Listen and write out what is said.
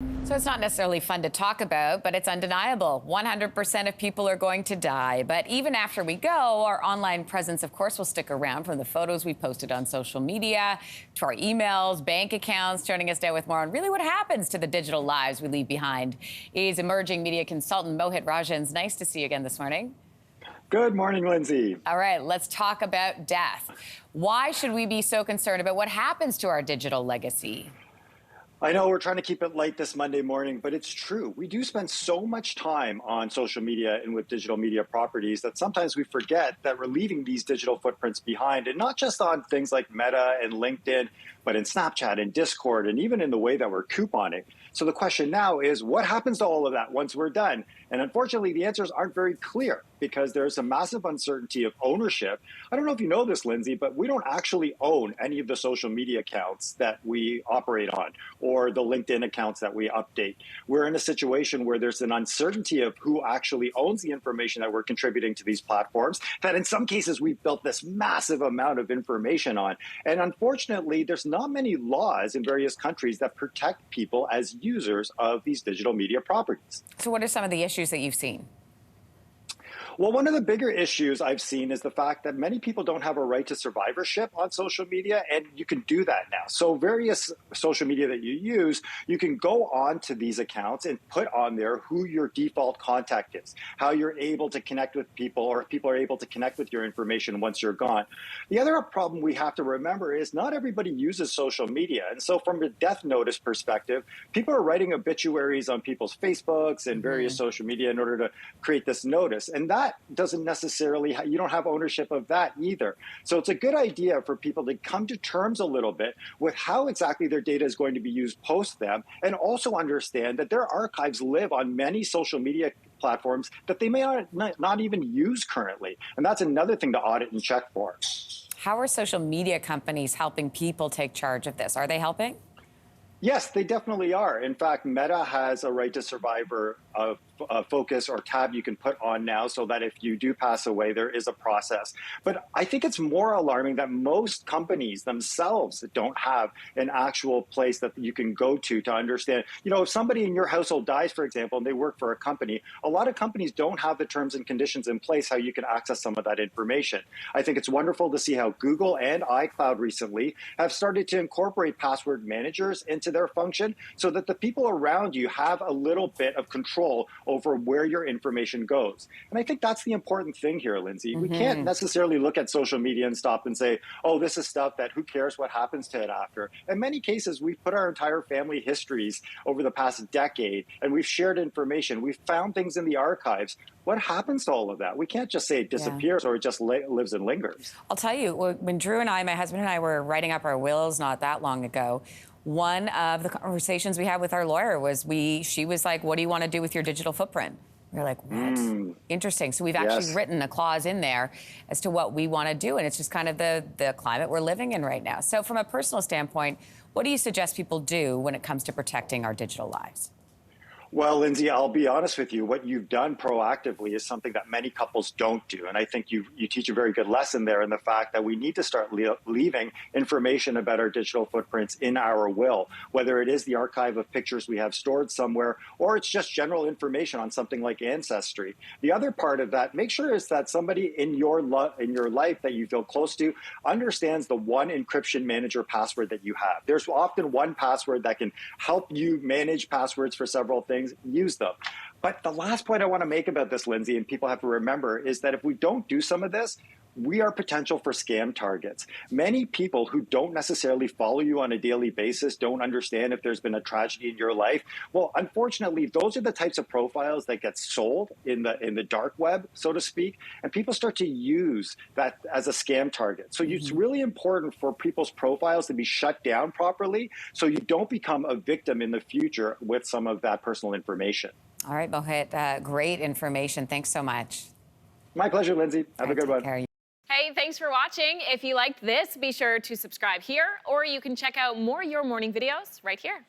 So it's not necessarily fun to talk about, but it's undeniable. 100% of people are going to die. But even after we go, our online presence, of course, will stick around, from the photos we posted on social media to our emails, bank accounts. Joining us now with more on really what happens to the digital lives we leave behind is emerging media consultant Mohit Rajans. Nice to see you again this morning. Good morning, Lindsey. All right, let's talk about death. Why should we be so concerned about what happens to our digital legacy? I know we're trying to keep it light this Monday morning, but it's true. We do spend so much time on social media and with digital media properties that sometimes we forget that we're leaving these digital footprints behind, and not just on things like Meta and LinkedIn, but in Snapchat and Discord, and even in the way that we're couponing. So the question now is, what happens to all of that once we're done? And unfortunately, the answers aren't very clear because there's a massive uncertainty of ownership. I don't know if you know this, Lindsey, but we don't actually own any of the social media accounts that we operate on or the LinkedIn accounts that we update. We're in a situation where there's an uncertainty of who actually owns the information that we're contributing to these platforms, that in some cases we've built this massive amount of information on. And unfortunately, there's not many laws in various countries that protect people as users of these digital media properties. So what are some of the issues that you've seen? Well, one of the bigger issues I've seen is the fact that many people don't have a right to survivorship on social media, and you can do that now. So various social media that you use, you can go on to these accounts and put on there who your default contact is, how you're able to connect with people, or if people are able to connect with your information once you're gone. The other problem we have to remember is not everybody uses social media. And so from a death notice perspective, people are writing obituaries on people's Facebooks and various social media in order to create this notice. And that doesn't necessarily, you don't have ownership of that either. So it's a good idea for people to come to terms a little bit with how exactly their data is going to be used post them, and also understand that their archives live on many social media platforms that they may not even use currently. And that's another thing to audit and check for. How are social media companies helping people take charge of this? Are they helping? Yes, they definitely are. In fact, Meta has a right to survivor focus or tab you can put on now, so that if you do pass away, there is a process. But I think it's more alarming that most companies themselves don't have an actual place that you can go to understand. You know, if somebody in your household dies, for example, and they work for a company, a lot of companies don't have the terms and conditions in place how you can access some of that information. I think it's wonderful to see how Google and iCloud recently have started to incorporate password managers into their function, so that the people around you have a little bit of control over where your information goes. And I think that's the important thing here, Lindsey. We can't necessarily look at social media and stop and say, oh, this is stuff that who cares what happens to it after. In many cases, we've put our entire family histories over the past decade, and we've shared information. We've found things in the archives. What happens to all of that? We can't just say it disappears or it just lives and lingers. I'll tell you, when Drew and I, my husband and I, were writing up our wills not that long ago, one of the conversations we had with our lawyer was she was like, what do you want to do with your digital footprint? We were like, what? Interesting. So we've actually written a clause in there as to what we want to do. And it's just kind of the climate we're living in right now. So from a personal standpoint, what do you suggest people do when it comes to protecting our digital lives? Well, Lindsey, I'll be honest with you. What you've done proactively is something that many couples don't do. And I think you teach a very good lesson there in the fact that we need to start leaving information about our digital footprints in our will, whether it is the archive of pictures we have stored somewhere, or it's just general information on something like Ancestry. The other part of that, make sure is that somebody in your life that you feel close to understands the one encryption manager password that you have. There's often one password that can help you manage passwords for several things. Use them. But the last point I want to make about this, Lindsey, and people have to remember, is that if we don't do some of this, we are potential for scam targets. Many people who don't necessarily follow you on a daily basis don't understand if there's been a tragedy in your life. Well, unfortunately, those are the types of profiles that get sold in the dark web, so to speak, and people start to use that as a scam target. So it's really important for people's profiles to be shut down properly so you don't become a victim in the future with some of that personal information. All right, Mohit, great information. Thanks so much. My pleasure, Lindsey. Have a good one. Hey, thanks for watching. If you liked this, be sure to subscribe here, or you can check out more Your Morning videos right here.